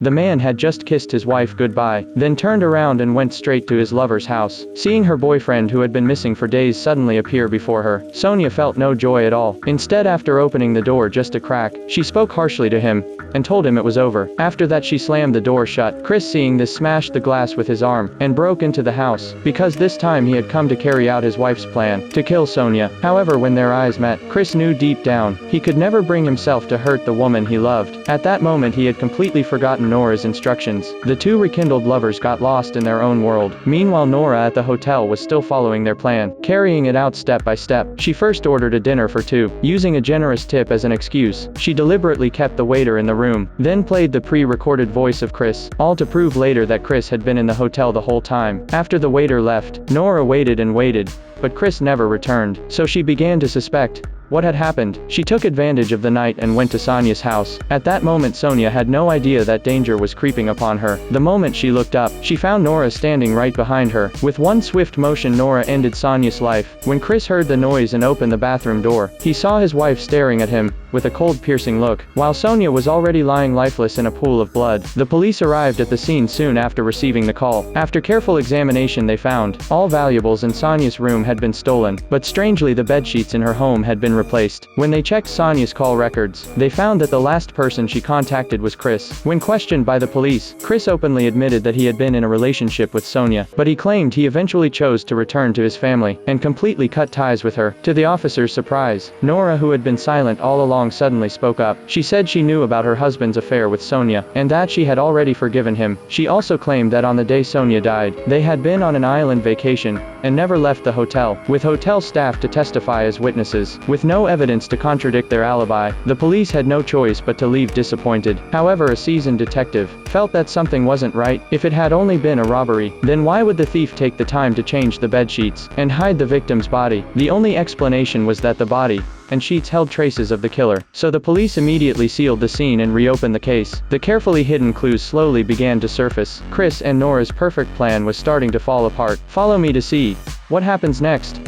The man had just kissed his wife goodbye, then turned around and went straight to his lover's house. Seeing her boyfriend who had been missing for days suddenly appear before her, Sonia felt no joy at all. Instead, after opening the door just a crack, she spoke harshly to him and told him it was over. After that, she slammed the door shut. Chris, seeing this, smashed the glass with his arm and broke into the house, because this time he had come to carry out his wife's plan to kill Sonia. However, when their eyes met, Chris knew deep down he could never bring himself to hurt the woman he loved. At that moment, he had completely forgotten Nora's instructions. The two rekindled lovers got lost in their own world. Meanwhile, Nora at the hotel was still following their plan, carrying it out step by step. She first ordered a dinner for two. Using a generous tip as an excuse, she deliberately kept the waiter in the room, then played the pre-recorded voice of Chris, all to prove later that Chris had been in the hotel the whole time. After the waiter left, Nora waited and waited, but Chris never returned, so she began to suspect what had happened. She took advantage of the night and went to Sonia's house. At that moment, Sonia had no idea that danger was creeping upon her. The moment she looked up, she found Nora standing right behind her. With one swift motion, Nora ended Sonia's life. When Chris heard the noise and opened the bathroom door, he saw his wife staring at him with a cold, piercing look, while Sonia was already lying lifeless in a pool of blood. The police arrived at the scene soon after receiving the call. After careful examination, they found all valuables in Sonia's room had been stolen, but strangely the bedsheets in her home had been replaced. When they checked Sonia's call records, they found that the last person she contacted was Chris. When questioned by the police, Chris openly admitted that he had been in a relationship with Sonia, but he claimed he eventually chose to return to his family and completely cut ties with her. To the officer's surprise, Nora, who had been silent all along, suddenly spoke up. She said she knew about her husband's affair with Sonia, and that she had already forgiven him. She also claimed that on the day Sonia died, they had been on an island vacation and never left the hotel, with hotel staff to testify as witnesses. With no evidence to contradict their alibi, the police had no choice but to leave disappointed. However, a seasoned detective felt that something wasn't right. If it had only been a robbery, then why would the thief take the time to change the bed sheets and hide the victim's body? The only explanation was that the body and sheets held traces of the killer, so the police immediately sealed the scene and reopened the case. The carefully hidden clues slowly began to surface. Chris and Nora's perfect plan was starting to fall apart. Follow me to see what happens next.